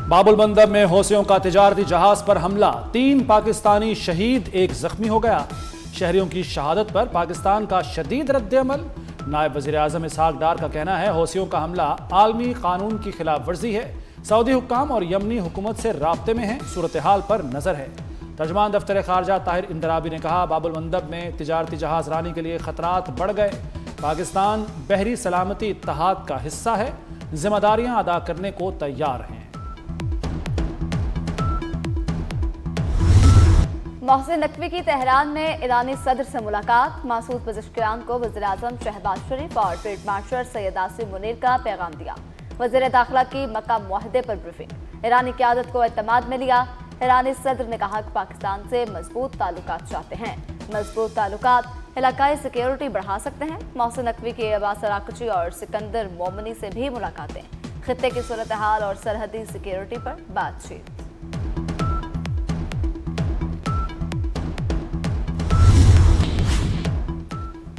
باب المندب میں حوثیوں کا تجارتی جہاز پر حملہ، 3 پاکستانی شہید، 1 زخمی ہو گیا۔ شہریوں کی شہادت پر پاکستان کا شدید رد عمل۔ نائب وزیر اعظم اسحاق ڈار کا کہنا ہے حوثیوں کا حملہ عالمی قانون کی خلاف ورزی ہے۔ سعودی حکام اور یمنی حکومت سے رابطے میں ہیں، صورتحال پر نظر ہے۔ ترجمان دفتر خارجہ طاہر اندرابی نے کہا باب المندب میں تجارتی جہاز رانی کے لیے خطرات بڑھ گئے۔ پاکستان بحری سلامتی اتحاد کا حصہ ہے، ذمہ داریاں ادا کرنے کو تیار ہیں۔ محسن نقوی کی تہران میں ایرانی صدر سے ملاقات، مسعود پزشکیان کو وزیراعظم شہباز شریف اور فیلڈ مارشل سید عاصم منیر کا پیغام دیا۔ وزیر داخلہ کی مکہ معاہدے پر بریفنگ، ایرانی قیادت کو اعتماد میں لیا۔ ایرانی صدر نے کہا کہ پاکستان سے مضبوط تعلقات چاہتے ہیں، مضبوط تعلقات علاقائی سیکیورٹی بڑھا سکتے ہیں۔ محسن نقوی کی عباس اراکچی اور سکندر مومنی سے بھی ملاقاتیں، خطے کی صورتحال اور سرحدی سیکیورٹی پر بات چیت۔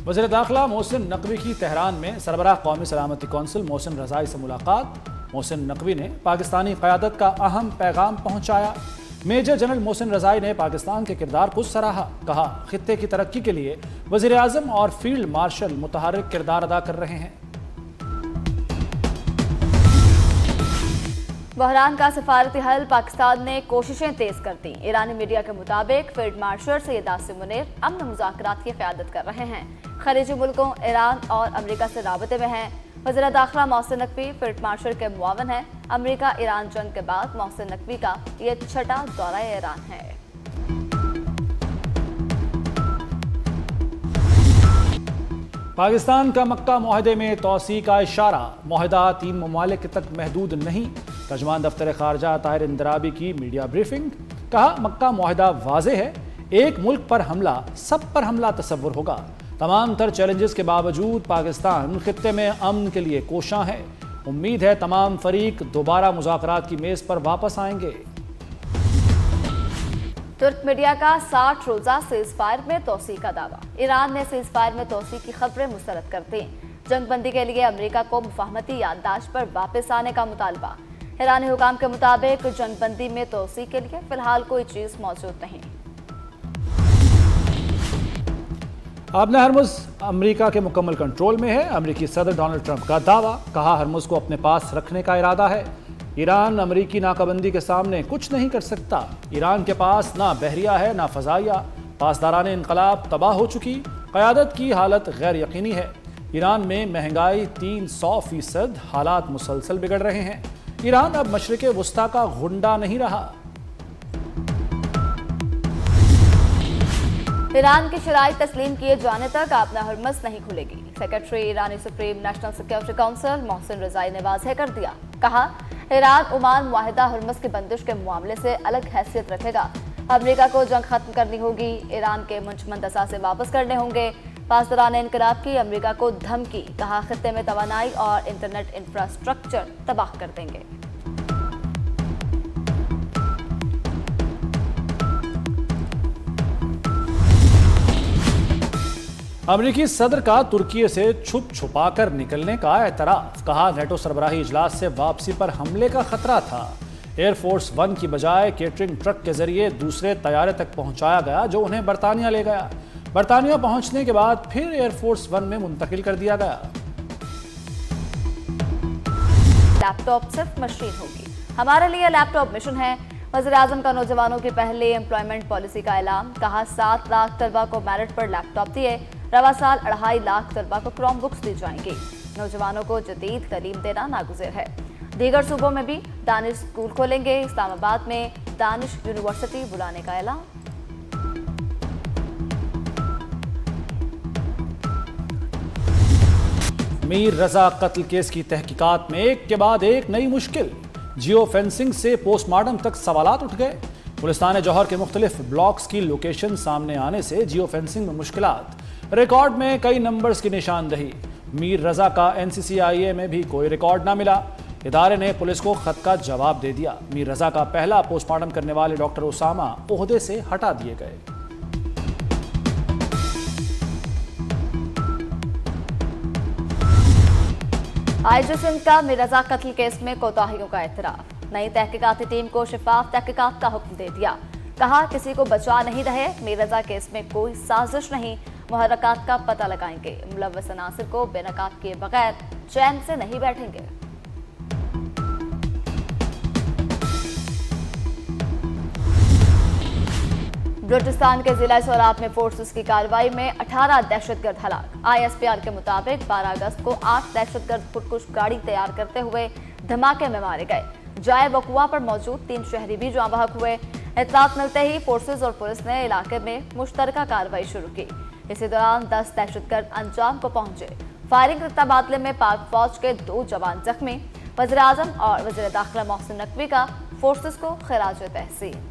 وزیر داخلہ محسن نقوی کی تہران میں سربراہ قومی سلامتی کونسل محسن رضائی سے ملاقات۔ محسن نقوی نے پاکستانی قیادت کا اہم پیغام پہنچایا۔ میجر جنرل محسن رضائی نے پاکستان کے کردار کو سراہا، کہا خطے کی ترقی کے لیے وزیر اعظم اور فیلڈ مارشل متحرک کردار ادا کر رہے ہیں۔ بحران کا سفارتی حل، پاکستان نے کوششیں تیز کر دیں۔ ایرانی میڈیا کے مطابق فیلڈ مارشل سید عاصم منیر امن مذاکرات کی قیادت کر رہے ہیں، خلیجی ملکوں ایران اور امریکہ سے رابطے میں ہیں۔ وزیر داخلہ Mohsin Naqvi field marshal K معاون ہیں۔ امریکہ ایران جنگ کے بعد محسن نقوی کا یہ 6واں دورہ ایران ہے۔ پاکستان کا مکہ معاہدے میں توسیع کا اشارہ، معاہدہ 3 ممالک تک محدود نہیں۔ ترجمان دفتر خارجہ طاہر اندرابی کی میڈیا بریفنگ، کہا مکہ معاہدہ واضح ہے، ایک ملک پر حملہ سب پر حملہ تصور ہوگا۔ تمام تر چیلنجز کے باوجود پاکستان خطے میں امن کے لیے کوشاں ہے۔ امید ہے تمام فریق دوبارہ مذاکرات کی میز پر واپس آئیں گے۔ ترک میڈیا کا 60 روزہ سیز فائر میں توسیع کا دعویٰ، ایران نے سیز فائر میں توسیع کی خبریں مسترد کر دیں۔ جنگ بندی کے لیے امریکہ کو مفاہمتی یادداشت پر واپس آنے کا مطالبہ۔ ایرانی حکام کے مطابق جنگ بندی میں توسیع کے لیے فی الحال کوئی چیز موجود نہیں۔ آبِ ہرمز امریکہ کے مکمل کنٹرول میں ہے، امریکی صدر ڈونلڈ ٹرمپ کا دعویٰ، کہا ہرمز کو اپنے پاس رکھنے کا ارادہ ہے۔ ایران امریکی ناکہ بندی کے سامنے کچھ نہیں کر سکتا۔ ایران کے پاس نہ بحریہ ہے نہ فضائیہ، پاسداران انقلاب تباہ ہو چکی، قیادت کی حالت غیر یقینی ہے۔ ایران میں مہنگائی 300%، حالات مسلسل بگڑ رہے ہیں۔ ایران اب مشرق وسطیٰ کا غنڈہ نہیں رہا۔ ایران کی شرائط تسلیم کیے جانے تک آبِ ہرمز نہیں کھلے گی، سیکرٹری ایرانی سپریم نیشنل سیکیورٹی کونسل محسن رضائی نے واضح کر دیا۔ کہا ایران عمان معاہدہ ہرمز کی بندش کے معاملے سے الگ حیثیت رکھے گا۔ امریکہ کو جنگ ختم کرنی ہوگی، ایران کے منشمند اثاثے واپس کرنے ہوں گے۔ پاسداران انقلاب کی امریکہ کو دھمکی، کہا خطے میں توانائی اور انٹرنیٹ انفراسٹرکچر تباہ کر دیں گے۔ امریکی صدر کا ترکی سے چھپ چھپا کر نکلنے کا اعتراف، کہا نیٹو سربراہی اجلاس سے واپسی پر حملے کا خطرہ تھا۔ ایئر فورس 1 کی بجائے کیٹرنگ ٹرک کے ذریعے دوسرے طیارے تک پہنچایا گیا جو انہیں برطانیہ لے گیا۔ برطانیہ پہنچنے کے بعد پھر ایئر فورس 1 میں منتقل کر دیا گیا۔ لیپ ٹاپ صرف مشین ہوگی، ہمارے لیے لیپ ٹاپ مشن ہے۔ وزیر اعظم کا نوجوانوں کی پہلی امپلائمنٹ پالیسی کا اعلان، کہا 7 لاکھ طلبہ کو میرٹ پر لیپ ٹاپ دیے، رواں سال 2.5 لاکھ طلبہ کو کروم بکس دی جائیں گی۔ نوجوانوں کو جدید تعلیم دینا ناگزیر ہے۔ دیگر صوبوں میں بھی دانش اسکول کھولیں گے، اسلام آباد میں دانش یونیورسٹی بلانے کا اعلان۔ میر رضا قتل کیس کی تحقیقات میں ایک کے بعد ایک نئی مشکل، جیو فینسنگ سے پوسٹ مارٹم تک سوالات اٹھ گئے۔ گلستان جوہر کے مختلف بلاکس کی لوکیشن سامنے آنے سے جیو فینسنگ میں مشکلات، ریکارڈ میں کئی نمبرز کی نشاندہی۔ میر رضا کا NCCIA میں بھی کوئی ریکارڈ نہ ملا، ادارے نے پولیس کو خط کا جواب دے دیا۔ میر رضا کا پہلا پوسٹ مارٹم کرنے والے ڈاکٹر اسامہ عہدے سے ہٹا دیے گئے۔ IG سندھ کا میر رضا قتل کیس میں کوتاہیوں کا اعتراف، नई तहकीकाती टीम को शफाफ तहकीकात का हुक्म दे दिया। कहा किसी को बचा नहीं रहे, मीररजा केस में कोई साजिश नहीं, मुहर्रकात का पता लगाएंगे, मुलव्वस अनासिर को बेनकाब किए बगैर चैन से नहीं बैठेंगे। बलूचिस्तान के जिला सोराब में फोर्सेस की कार्रवाई में 18 दहशतगर्द हलाक। ISPR के मुताबिक 12 अगस्त को 8 दहशतगर्द खुदकुश गाड़ी तैयार करते हुए धमाके में मारे गए। जाए वकुआ पर मौजूद 3 शहरी भी जाँ बहक हुए। इत्तलात मिलते ही फोर्सेस और पुलिस ने इलाके में मुश्तरका कार्रवाई शुरू की। इसी दौरान 10 दहशतगर्द अंजाम को पहुंचे। फायरिंग के तबादले में पाक फौज के 2 जवान जख्मी। वज़ीर आज़म और वज़ीर दाखिला मोहसिन नकवी का फोर्सेस को खिराज तहसीन।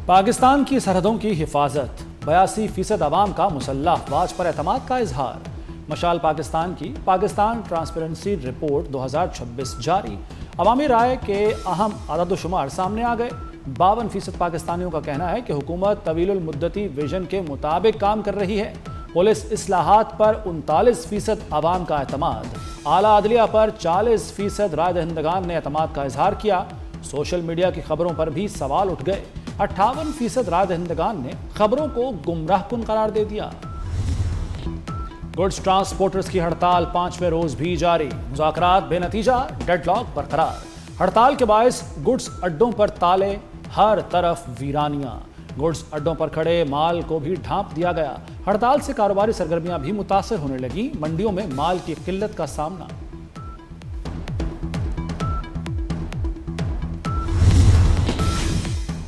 पाकिस्तान की सरहदों की हिफाजत, 82% अवाम का मुसल्लह अफवाज पर एतमाद का इजहार। मशाल पाकिस्तान की पाकिस्तान ट्रांसपेरेंसी रिपोर्ट 2026 जारी। अवामी राय के अहम आदाद-ओ-शुमार सामने आ गए। 52% पाकिस्तानियों का कहना है कि हुकूमत तवीलुल मुद्दती विजन के मुताबिक काम कर रही है। पुलिस इस्लाहात पर 39% अवाम का एतमाद। आला अदलिया पर 40% राय दहिंदगान ने एतमाद का इजहार किया। सोशल मीडिया की खबरों पर भी सवाल उठ गए। 58% राय दहिंदगान ने खबरों को गुमराहकुन करार दे दिया। गुड्स ट्रांसपोर्टर्स की हड़ताल 5वें रोज भी जारी। मुज़ाकरात बेनतीजा, डेडलॉक बरकरार। हड़ताल के बायस गुड्स अड्डों पर ताले, हर तरफ वीरानियां। गुड्स अड्डों पर खड़े माल को भी ढांप दिया गया। हड़ताल से कारोबारी सरगर्मियां भी मुतासर होने लगी। मंडियों में माल की किल्लत का सामना।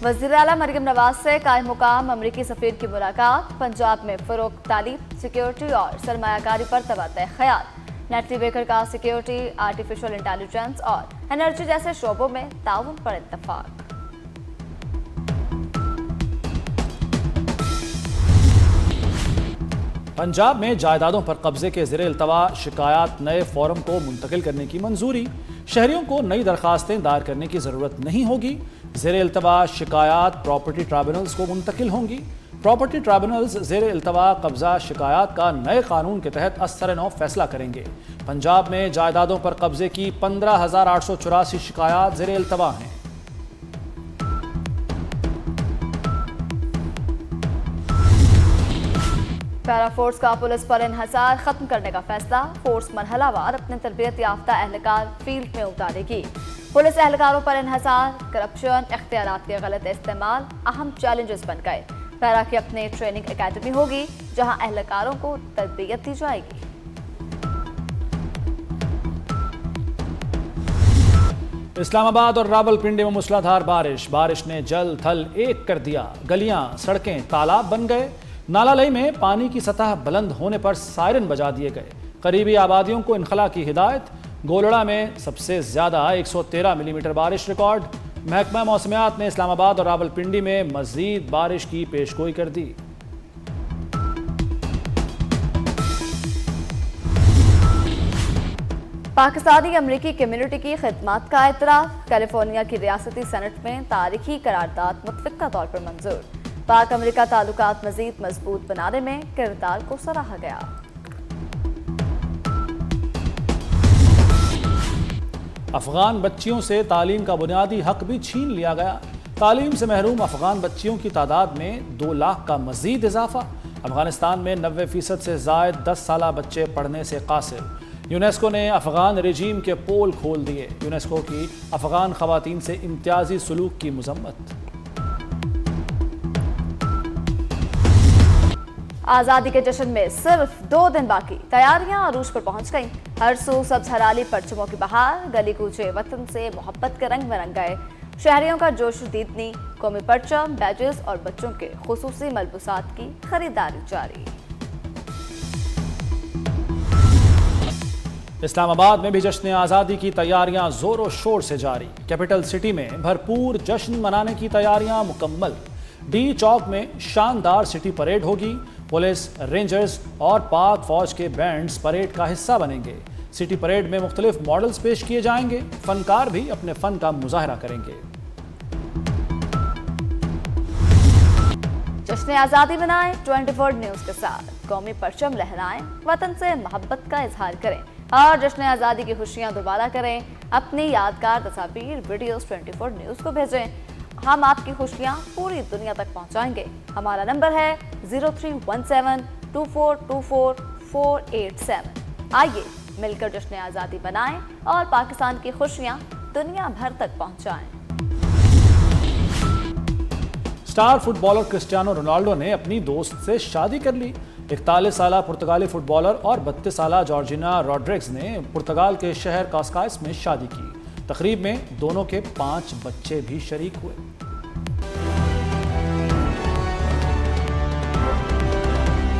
वज़ीर आला मरियम नवाज से कायम मुकाम अमरीकी सफीर की मुलाकात। पंजाब में फरोग, तालीम, सिक्योरिटी और सरमायाकारी पर तबादला ख्याल। नेटली बेकर का सिक्योरिटी, आर्टिफिशियल इंटेलिजेंस और एनर्जी जैसे शोबों में ताउन पर इत्तफाक। पंजाब में जायदादों पर कब्जे के ज़ेरे इल्तवा शिकायत नए फोरम को मुंतकिल करने की मंजूरी। शहरियों को नई दरखास्तें दायर करने की ज़रूरत नहीं होगी। ज़ेरे इल्तवा शिकायत प्रॉपर्टी ट्राइब्यूनल्स को मुंतकिल होंगी। प्रॉपर्टी ट्राइब्यूनल्स ज़ेरे इल्तवा कब्जा शिकायत का नए कानून के तहत असर-ए-नौ फैसला करेंगे। पंजाब में जायदादों पर कब्जे की 15,884 शिकायत ज़ेरे इल्तवा हैं। पैरा फोर्स का पुलिस पर इन्हसार खत्म करने का फैसला। फोर्स मरहलावार अपने तरबियत याफ्ता एहलकार फील्ड में उतारेगी। पुलिस एहलकारों पर इन्हसार, करप्शन, इख्तियारात के गलत इस्तेमाल अहम चैलेंजेस बन गए। पैरा की अपनी ट्रेनिंग एकेडमी होगी जहां एहलकारों को तरबियत दी जाएगी। इस्लामाबाद और रावलपिंडी में मूसलाधार बारिश ने जल थल एक कर दिया। गलियां, सड़कें तालाब बन गए। नालालई में पानी की सतह बुलंद होने पर सायरन बजा दिए गए। करीबी आबादियों को इनखला की हिदायत। गोलड़ा में सबसे ज्यादा 113 मिलीमीटर बारिश रिकॉर्ड। महकमा मौसमियात ने इस्लामाबाद और रावलपिंडी में मजीद बारिश की पेशगोई कर दी। पाकिस्तानी अमरीकी कम्युनिटी की खिदमत का एतराफ़। कैलिफोर्निया की रियासती सेनेट में तारीखी करारदाद मुतफ़िक़ा तौर पर मंजूर। पाक अमरीका ताल्लुकात मज़ीद मजबूत बनाने में किरदार को सराहा गया। अफगान बच्चियों से तालीम का बुनियादी हक भी छीन लिया गया। तालीम से महरूम अफगान बच्चियों की तादाद में 2 लाख का मजीद इजाफा। अफगानिस्तान में 90% से ज़ायद 10 साला बच्चे पढ़ने से कासिर। यूनेस्को ने अफगान रजीम के पोल खोल दिए। यूनेस्को की अफगान खवातीन से इम्तियाजी सलूक की मजम्मत। आज़ादी के जश्न में सिर्फ 2 दिन बाकी, तैयारियां अरूज पर पहुंच गईं। हर सू सब्ज हराली परचमों की बहार, गली कूचे वतन से मोहब्बत के रंग में रंग गए। शहरियों का जोश दीदनी, कौमी परचम, बैजेस और बच्चों के खुसूसी मलबूसात की खरीदारी जारी। इस्लामाबाद में भी जश्न आज़ादी की तैयारियां जोरों शोर से जारी। कैपिटल सिटी में भरपूर जश्न मनाने की तैयारियां मुकम्मल। डी चौक में शानदार सिटी परेड होगी। पुलिस, रेंजर्स और पाक फौज के बैंड्स परेड का हिस्सा बनेंगे। सिटी परेड में मुख्तलिफ मॉडल्स पेश किए जाएंगे। फनकार भी अपने फन का मुजाहरा करेंगे। जश्न आज़ादी मनाएं 24 न्यूज़ के साथ, कौमी परचम लहराएं, वतन से मोहब्बत का इजहार करें और जश्न आज़ादी की खुशियां दोबारा करें। अपनी यादगार तस्वीर वीडियोस 24 न्यूज़ को भेजें। हम आपकी खुशियां पूरी दुनिया तक पहुंचाएंगे। हमारा नंबर है 0317242447। आइए मिलकर जश्न आज़ादी बनाएं और पाकिस्तान की खुशियां दुनिया भर तक पहुंचाएं। स्टार फुटबॉलर क्रिस्टियानो रोनाल्डो ने अपनी दोस्त से शादी कर ली। 41 साला पुर्तगाली फुटबॉलर और 32 साला जॉर्जिना रॉड्रिग्स ने पुर्तगाल के शहर कास्काइस में शादी की। तकरीब में दोनों के 5 बच्चे भी शरीक हुए।